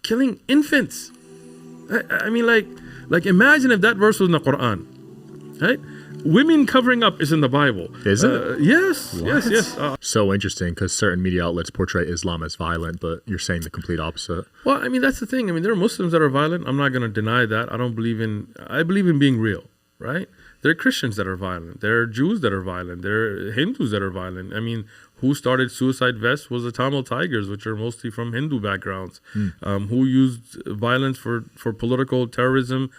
killing infants. I mean, like imagine if that verse was in the Quran, right? Women covering up is in the Bible. Is it? Yes, What? yes. So interesting, because certain media outlets portray Islam as violent, but you're saying the complete opposite. Well, I mean, that's the thing. I mean, there are Muslims that are violent. I'm not going to deny that. I believe in being real, right? There are Christians that are violent. There are Jews that are violent. There are Hindus that are violent. I mean, who started suicide vests was the Tamil Tigers, which are mostly from Hindu backgrounds. Who used violence for political terrorism?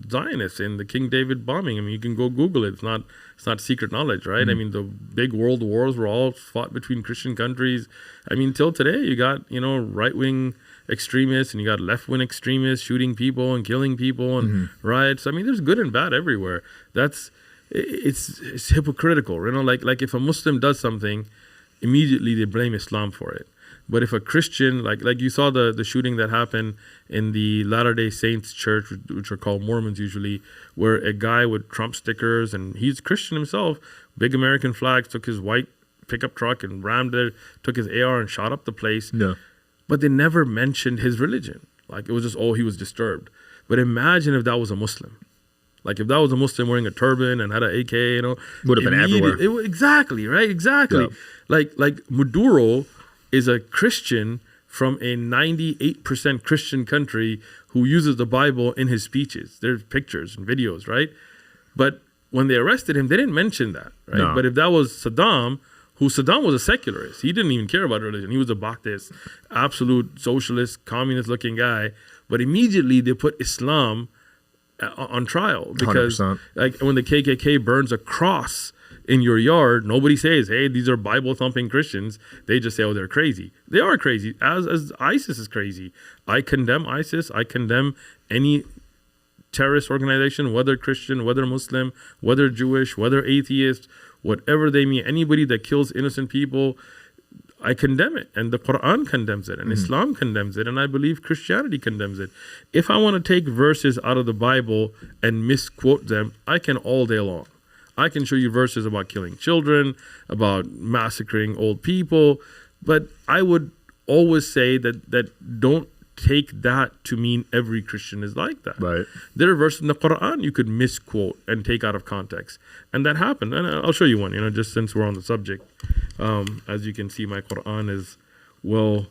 Zionists in the King David bombing. I mean, you can go Google it. It's not secret knowledge, right? I mean, the big world wars were all fought between Christian countries. I mean, till today, you got, right-wing extremists and you got left-wing extremists shooting people and killing people and riots. I mean, there's good and bad everywhere. It's hypocritical, like if a Muslim does something, immediately they blame Islam for it. But if a Christian, like you saw the shooting that happened in the Latter-day Saints church, which are called Mormons usually, where a guy with Trump stickers, and he's Christian himself, big American flags, took his white pickup truck and rammed it, took his AR and shot up the place. Yeah. But they never mentioned his religion. Like, it was just, he was disturbed. But imagine if that was a Muslim. Like, if that was a Muslim wearing a turban and had an AK, would have been everywhere. Exactly, right? Exactly. Yeah. Like Maduro is a Christian from a 98% Christian country who uses the Bible in his speeches. There's pictures and videos, right? But when they arrested him, they didn't mention that, right? No. But if that was Saddam was a secularist. He didn't even care about religion. He was a Ba'athist, absolute socialist, communist-looking guy. But immediately they put Islam on trial because 100%. Like when the KKK burns a cross in your yard, nobody says, hey, these are Bible-thumping Christians. They just say, oh, they're crazy. They are crazy, as ISIS is crazy. I condemn ISIS. I condemn any terrorist organization, whether Christian, whether Muslim, whether Jewish, whether atheist, whatever they mean. Anybody that kills innocent people, I condemn it. And the Quran condemns it. And Islam condemns it. And I believe Christianity condemns it. If I want to take verses out of the Bible and misquote them, I can all day long. I can show you verses about killing children, about massacring old people. But I would always say that don't take that to mean every Christian is like that. Right. There are verses in the Quran you could misquote and take out of context. And that happened. And I'll show you one, just since we're on the subject. As you can see, my Quran is well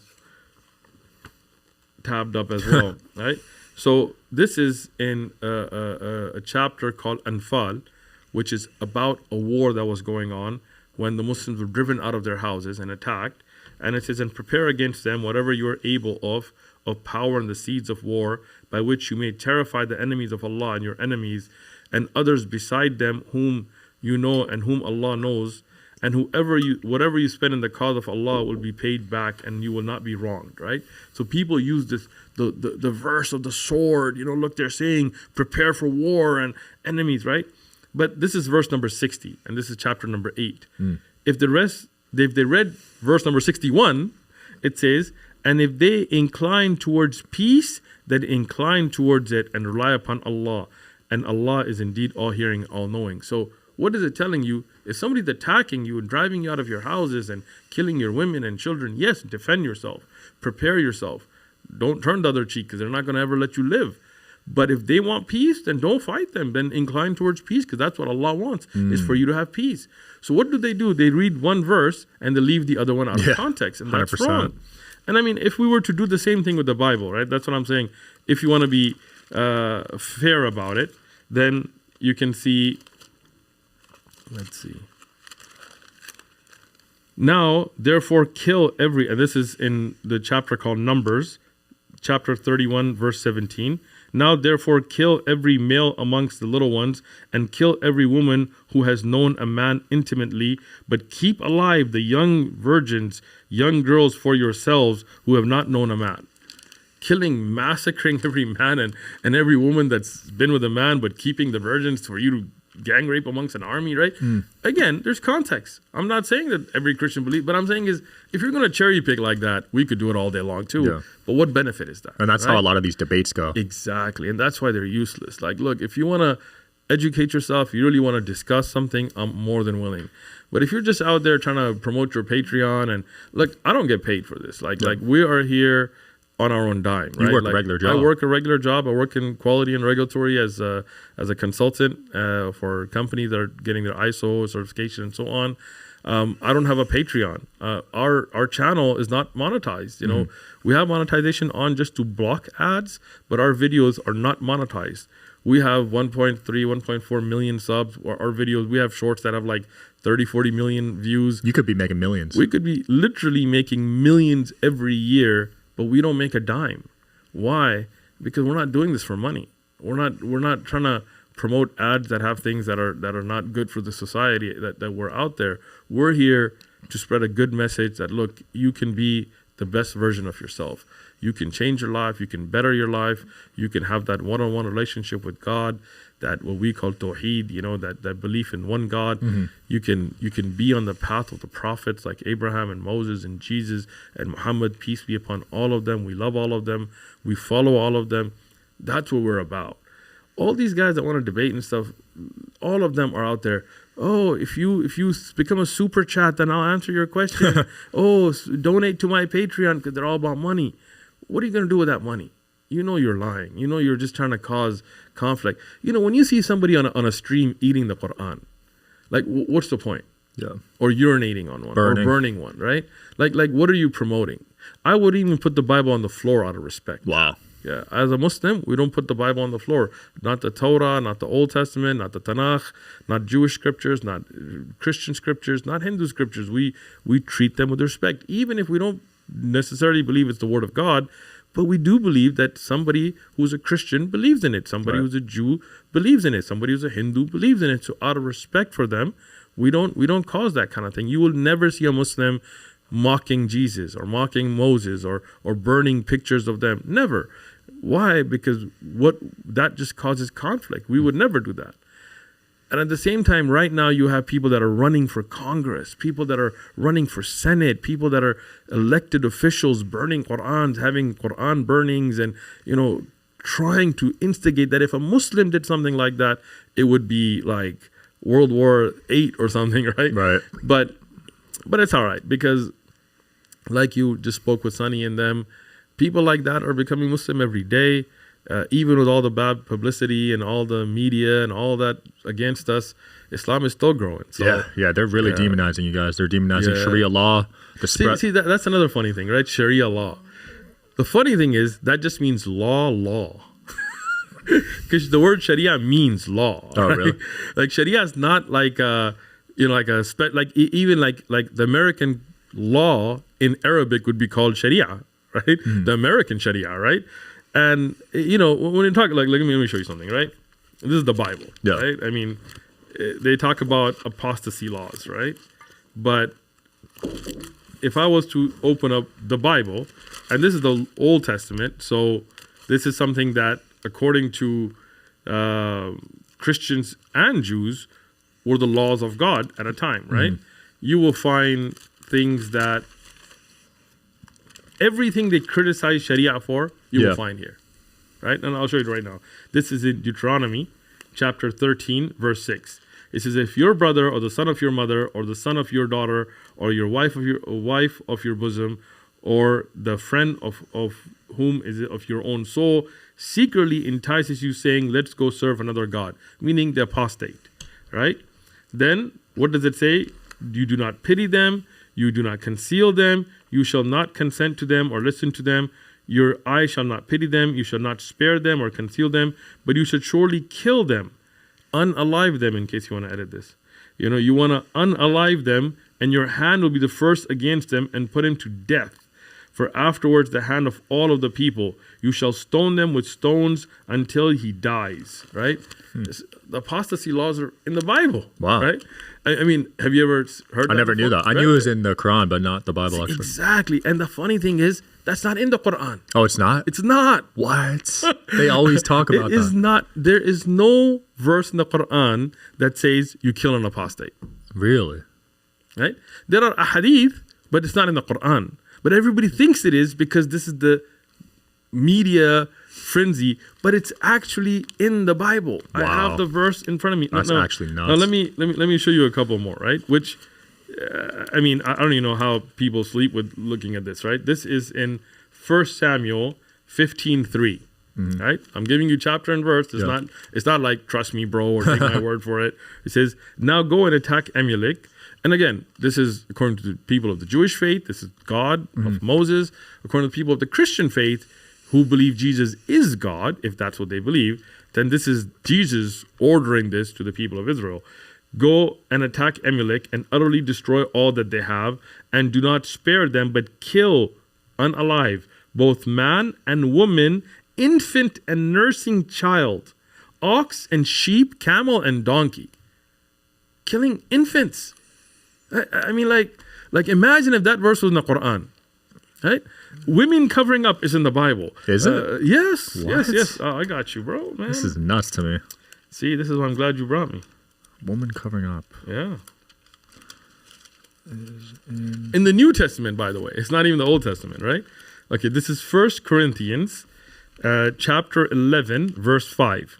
tabbed up as well, right? So this is in a chapter called Anfal, which is about a war that was going on when the Muslims were driven out of their houses and attacked. And it says, and prepare against them whatever you are able of power and the seeds of war, by which you may terrify the enemies of Allah and your enemies, and others beside them whom you know and whom Allah knows, and whatever you spend in the cause of Allah will be paid back, and you will not be wronged, right? So people use this, the verse of the sword, look, they're saying, prepare for war and enemies, right? But this is verse number 60, and this is chapter number 8. If they read verse number 61, it says, and if they incline towards peace, then incline towards it and rely upon Allah. And Allah is indeed all-hearing, all-knowing. So what is it telling you? If somebody's attacking you and driving you out of your houses and killing your women and children, yes, defend yourself. Prepare yourself. Don't turn the other cheek because they're not going to ever let you live. But if they want peace, then don't fight them. Then incline towards peace because that's what Allah wants, is for you to have peace. So what do? They read one verse and they leave the other one out of context. And that's 100%. Wrong. And I mean, if we were to do the same thing with the Bible, right? That's what I'm saying. If you want to be fair about it, then you can see, let's see. Now, therefore, kill every, and this is in the chapter called Numbers, chapter 31, verse 17. Now, therefore, kill every male amongst the little ones, and kill every woman who has known a man intimately, but keep alive the young virgins, young girls for yourselves who have not known a man. Massacring every man and every woman that's been with a man, but keeping the virgins for you to gang rape amongst an army, right? Again, there's context. I'm not saying that every Christian believes, but I'm saying is if you're going to cherry pick like that, we could do it all day long too. Yeah. But what benefit is that? And that's how a lot of these debates go. Exactly. And that's why they're useless. Like, look, if you want to educate yourself, you really want to discuss something, I'm more than willing. But if you're just out there trying to promote your Patreon and look, I don't get paid for this. Like we are here. on our own dime. Right? You work a regular job. I work a regular job. I work in quality and regulatory as a consultant for companies that are getting their ISO certification and so on. I don't have a Patreon. Our channel is not monetized. You know, we have monetization on just to block ads, but our videos are not monetized. We have 1.3, 1.4 million subs. Our videos, we have shorts that have like 30, 40 million views. You could be making millions. We could be literally making millions every year, but we don't make a dime. Why? Because we're not doing this for money. We're not trying to promote ads that have things that are not good for the society that we're out there. We're here to spread a good message that, look, you can be the best version of yourself. You can change your life. You can better your life. You can have that one-on-one relationship with God, that what we call tawheed, you know, that belief in one God. You can be on the path of the prophets like Abraham and Moses and Jesus and Muhammad, peace be upon all of them. We love all of them. We follow all of them. That's what we're about. All these guys that want to debate and stuff, all of them are out there. Oh, if you become a super chat, then I'll answer your question. Donate to my Patreon, because they're all about money. What are you going to do with that money? You know you're lying. You know you're just trying to cause conflict. You know, when you see somebody on a stream eating the Quran, like what's the point? Yeah. Or urinating on one, or burning one, right? Like what are you promoting? I would even put the Bible on the floor out of respect. Wow. Yeah, as a Muslim, we don't put the Bible on the floor. Not the Torah, not the Old Testament, not the Tanakh, not Jewish scriptures, not Christian scriptures, not Hindu scriptures. We treat them with respect, even if we don't necessarily believe it's the word of God, but we do believe that somebody who's a Christian believes in it. Somebody who's a Jew believes in it. Somebody who's a Hindu believes in it. So out of respect for them, we don't cause that kind of thing. You will never see a Muslim mocking Jesus or mocking Moses or burning pictures of them. Never. Why? Because that just causes conflict. We would never do that. And at the same time, right now, you have people that are running for Congress, people that are running for Senate, people that are elected officials burning Qur'ans, having Qur'an burnings, and, you know, trying to instigate that if a Muslim did something like that, it would be like World War VIII or something, right? Right. But it's all right, because like you just spoke with Sunny and them, people like that are becoming Muslim every day. Even with all the bad publicity and all the media and all that against us, Islam is still growing. So, yeah, they're really demonizing you guys. They're demonizing Sharia law. See, that's another funny thing, right? Sharia law. The funny thing is that just means law. Because the word Sharia means law. Oh, right? really? Like Sharia is not like even the American law in Arabic would be called Sharia, right? The American Sharia, right? And, you know, when you talk, like let me show you something, right? This is the Bible, right? I mean, they talk about apostasy laws, right? But if I was to open up the Bible, and this is the Old Testament, so this is something that, according to Christians and Jews, were the laws of God at a time, right? You will find things that everything they criticize Sharia for, you will find here, right? And I'll show you right now. This is in Deuteronomy chapter 13, verse 6. It says, if your brother or the son of your mother or the son of your daughter or your wife of your bosom or the friend of whom is it of your own soul secretly entices you saying, let's go serve another God, meaning the apostate, right? Then what does it say? You do not pity them. You do not conceal them. You shall not consent to them or listen to them. Your eye shall not pity them. You shall not spare them or conceal them, but you should surely kill them, unalive them, in case you want to edit this. You know, you want to unalive them, and your hand will be the first against them and put him to death. For afterwards the hand of all of the people, you shall stone them with stones until he dies, right? The apostasy laws are in the Bible, right? I mean, have you ever heard that? I never knew that. I knew it was in the Quran, but not the Bible, actually. Exactly. And the funny thing is, that's not in the Quran. Oh, it's not? It's not. What? They always talk about that. It is not. There is no verse in the Quran that says you kill an apostate. Really? Right? There are ahadith, but it's not in the Quran. But everybody thinks it is because this is the media frenzy, but it's actually in the Bible. Wow. I have the verse in front of me. That's actually nuts. Now let me show you a couple more, right? Which, I mean, I don't even know how people sleep with looking at this, right? This is in 1 Samuel 15:3. Right? I'm giving you chapter and verse. It's not like trust me, bro, or take my word for it. It says, now go and attack Amalek. And again, this is according to the people of the Jewish faith. This is God of Moses. According to the people of the Christian faith who believe Jesus is God, if that's what they believe, then this is Jesus ordering this to the people of Israel. Go and attack Amalek and utterly destroy all that they have, and do not spare them, but kill unalive both man and woman, infant and nursing child, ox and sheep, camel and donkey. Killing infants. I mean, like imagine if that verse was in the Quran, right? Women covering up is in the Bible. Is it? Yes, What? yes. Oh, I got you, bro, man. This is nuts to me. See, this is why I'm glad you brought me. Woman covering up. Yeah. In the New Testament, by the way. It's not even the Old Testament, right? Okay, this is 1 Corinthians chapter 11, verse 5.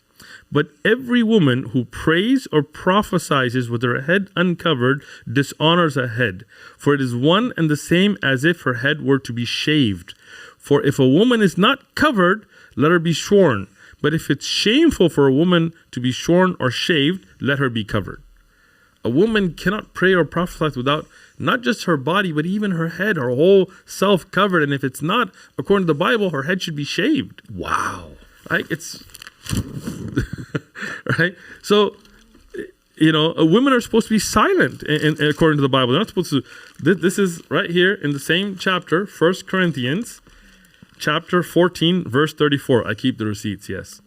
But every woman who prays or prophesies with her head uncovered dishonors her head, for it is one and the same as if her head were to be shaved. For if a woman is not covered, let her be shorn. But if it's shameful for a woman to be shorn or shaved, let her be covered. A woman cannot pray or prophesy without not just her body, but even her head, her whole self covered. And if it's not, according to the Bible, her head should be shaved. Wow. Right? It's right. So, women are supposed to be silent according to the Bible. They're not supposed to. This is right here in the same chapter, 1 Corinthians, chapter 14, verse 34. I keep the receipts. Yes.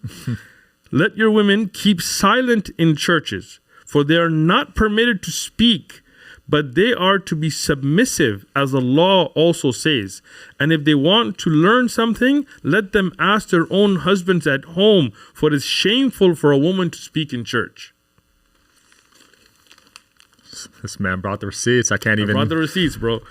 Let your women keep silent in churches, for they are not permitted to speak, but they are to be submissive, as the law also says. And if they want to learn something, let them ask their own husbands at home, for it is shameful for a woman to speak in church. This man brought the receipts. I brought the receipts, bro.